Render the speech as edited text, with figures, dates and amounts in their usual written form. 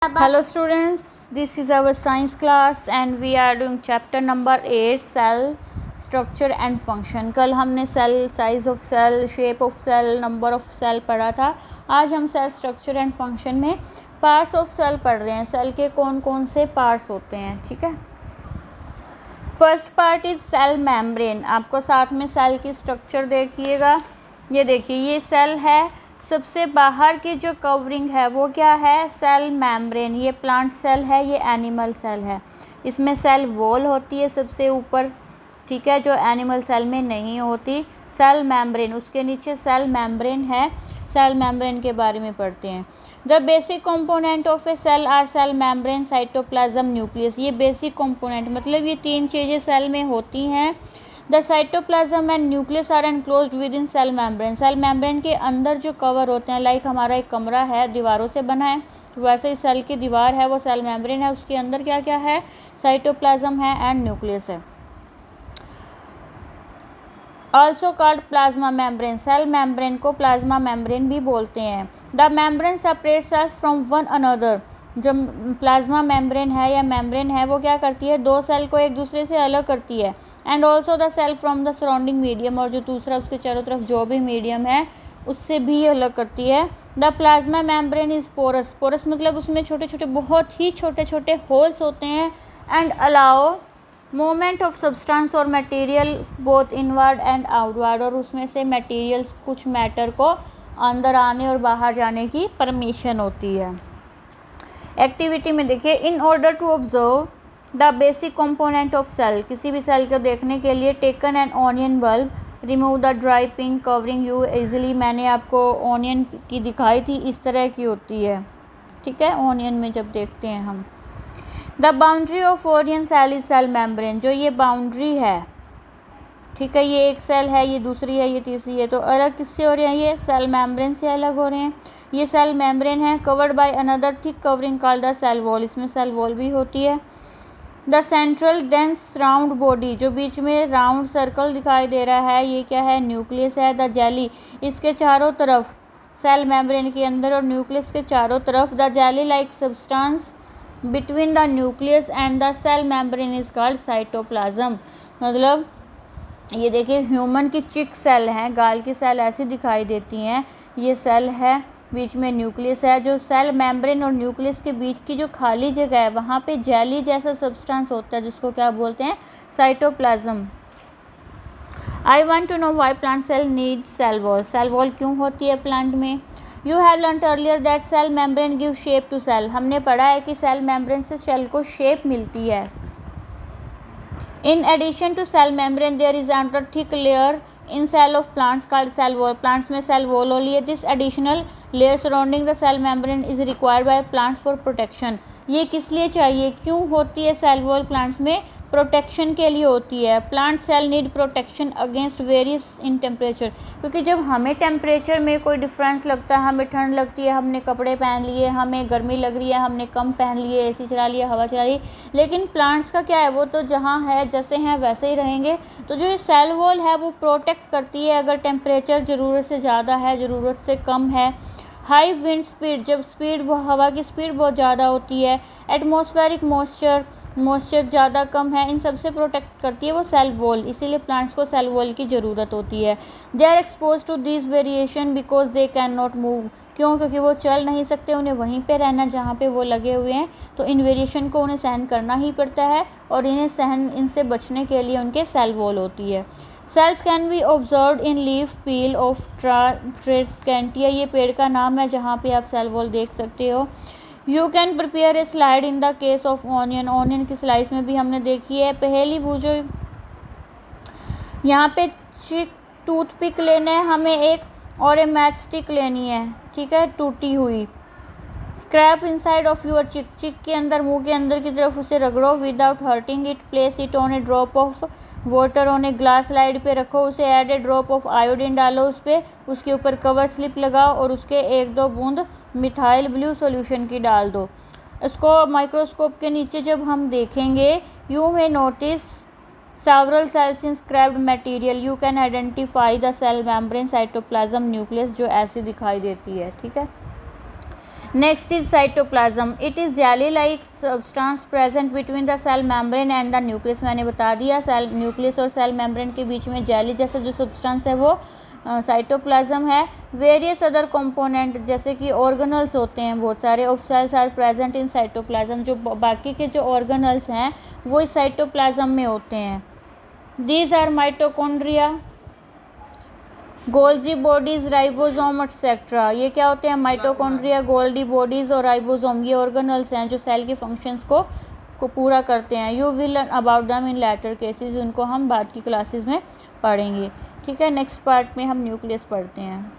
Hello students, this is our science class and we are doing chapter number 8 cell structure and function। कल हमने cell size of cell, shape of cell, number of cell पढ़ा था। आज हम cell structure and function में parts of cell पढ़ रहे हैं। सेल के कौन कौन से पार्ट्स होते हैं, ठीक है। First part is cell membrane. आपको साथ में सेल की स्ट्रक्चर देखिएगा। ये देखिए, ये सेल है, सबसे बाहर की जो कवरिंग है वो क्या है, सेल मेम्ब्रेन। ये प्लांट सेल है, ये एनिमल सेल है। इसमें सेल वॉल होती है सबसे ऊपर, ठीक है, जो एनिमल सेल में नहीं होती। सेल मेम्ब्रेन, उसके नीचे सेल मेम्ब्रेन है। सेल मेम्ब्रेन के बारे में पढ़ते हैं। The basic component of a cell are cell membrane, cytoplasm, nucleus. ये बेसिक कंपोनेंट मतलब ये तीन चीज़ें सेल में होती हैं। The cytoplasm and nucleus are enclosed within cell membrane. Cell membrane के अंदर जो कवर होते हैं, लाइक हमारा एक कमरा है, दीवारों से बना है, वैसे ही सेल की दीवार है वो सेल मेम्ब्रेन है। उसके अंदर क्या क्या है, साइटोप्लाज्म है एंड न्यूक्लियस है। Also called plasma membrane. Cell membrane को प्लाज्मा मेम्ब्रेन भी बोलते हैं। The membrane separate cells from one another. जो प्लाज्मा मेम्ब्रेन है या मेम्ब्रेन है वो क्या करती है, दो सेल को एक दूसरे से अलग करती है। And also the cell from the surrounding medium, और जो दूसरा उसके चारों तरफ जो भी मीडियम है उससे भी अलग करती है। The plasma membrane is porous. Porous मतलब उसमें छोटे छोटे, बहुत ही छोटे छोटे होल्स होते हैं। And allow movement of substance और material both inward and outward, और उसमें से मटेरियल्स, कुछ मैटर को अंदर आने और बाहर जाने की परमिशन होती है। एक्टिविटी में देखिए, in order to observe the basic component of cell. किसी भी सेल को देखने के लिए taken an onion bulb, remove the dry pink covering you easily. मैंने आपको ऑनियन की दिखाई थी, इस तरह की होती है, ठीक है, ऑनियन में जब देखते हैं हम। The boundary of onion cell is cell membrane. जो ये बाउंड्री है, ठीक है, ये एक सेल है, ये दूसरी है, ये तीसरी है, तो अलग किससे हो रहे हैं, ये सेल मेम्ब्रेन से अलग हो रहे हैं। ये सेल मेम्ब्रेन है, covered by another thick covering called the cell wall. इसमें सेल वॉल भी होती है। The central dense round body, जो बीच में राउंड सर्कल दिखाई दे रहा है, ये क्या है, न्यूक्लियस है। द जेली, इसके चारों तरफ, सेल मेम्ब्रेन के अंदर और न्यूक्लियस के चारों तरफ, the jelly like substance between the nucleus and the cell membrane is called cytoplasm. मतलब ये देखिए, ह्यूमन की चिक सेल हैं, गाल की सेल ऐसी दिखाई देती हैं। ये सेल है, बीच में न्यूक्लियस है। जो सेल मेम्ब्रेन और न्यूक्लियस के बीच की जो खाली जगह है, वहाँ पे जेली जैसा सब्सटेंस होता है, जिसको क्या बोलते हैं, cytoplasm. I want to know why plant cell need cell wall. Cell wall क्यों होती है प्लांट में। You have learned earlier that cell membrane give shape to cell. हमने पढ़ा है कि सेल मेम्ब्रेन से सेल को शेप मिलती है। In addition to cell membrane, there is another thick layer in cell of plants called cell wall. Plants में cell wall होती है। This additional layer surrounding the cell membrane is required by plants for protection. ये किस लिए चाहिए, क्यों होती है सेल वॉल प्लांट्स में, प्रोटेक्शन के लिए होती है। Plant cell need protection against various in temperature, क्योंकि जब हमें टेम्परेचर में कोई डिफरेंस लगता है, हमें ठंड लगती है, हमने कपड़े पहन लिए, हमें गर्मी लग रही है, हमने कम पहन लिए, एसी चला लिया, हवा चला ली, लेकिन प्लांट्स का क्या है, वो तो जहाँ है जैसे हैं वैसे ही रहेंगे। तो जो ये सेल वॉल है वो प्रोटेक्ट करती है अगर टेम्परेचर ज़रूरत से ज़्यादा है, ज़रूरत से कम है। हाई विंड स्पीड, जब स्पीड, हवा की स्पीड बहुत ज़्यादा होती है। एटमॉस्फेरिक मॉइस्चर ज़्यादा कम है, इन सब से प्रोटेक्ट करती है वो सेल वॉल। इसीलिए प्लांट्स को सेल वॉल की ज़रूरत होती है। They are expose to this variation because they can not move. क्यों, क्योंकि वो चल नहीं सकते, उन्हें वहीं पे रहना जहाँ पे वो लगे हुए हैं, तो इन वेरिएशन को उन्हें सहन करना ही पड़ता है, और इनसे बचने के लिए उनके सेल वॉल होती है। Cells can be observed in leaf peel of Tradescantia. ये पेड़ का नाम है जहाँ पे आप सेल वॉल देख सकते हो। You can prepare a slide in the case of onion. Onion की स्लाइस में भी हमने देखी है। पहली बूझो, यहाँ पे चिक टूथपिक लेना है हमें एक, और ए मैच स्टिक लेनी है, ठीक है, टूटी हुई। स्क्रैप इनसाइड ऑफ यूर चिक, चिक के अंदर, मुंह के अंदर की तरफ उसे रगड़ो without hurting it. Place it on a drop of water on a glass slide पे रखो उसे। Add a drop of iodine डालो उस पर, उसके ऊपर कवर स्लिप लगाओ और उसके 1-2 बूंद मिथाइल ब्लू सॉल्यूशन की डाल दो। इसको माइक्रोस्कोप के नीचे जब हम देखेंगे, you may notice several cells in scrapped material. You can identify the cell membrane, cytoplasm, nucleus, जो ऐसी दिखाई देती है, ठीक है। Next is cytoplasm. It is jelly like substance present between the cell membrane and the nucleus. मैंने बता दिया सेल न्यूक्लियस और सेल मेम्ब्रेन के बीच में जेली जैसा जो सब्सटेंस है वो साइटोप्लाज्म है। वेरियस अदर कंपोनेंट जैसे कि ऑर्गेनल्स होते हैं बहुत सारे of cells are present in cytoplasm. जो बाकी के जो ऑर्गेनल्स हैं वो इस साइटोप्लाज्म में होते हैं। These are mitochondria, Golgi bodies, ribosome etcetera. ये क्या होते हैं? माइटोकॉन्ड्रिया, गोल्डी बॉडीज और राइबोसोम ये ऑर्गेनल्स हैं जो सेल की फंक्शंस को पूरा करते हैं। You will learn about them in later cases. उनको हम बाद की क्लासेस में पढ़ेंगे। ठीक है, नेक्स्ट पार्ट में हम न्यूक्लियस पढ़ते हैं।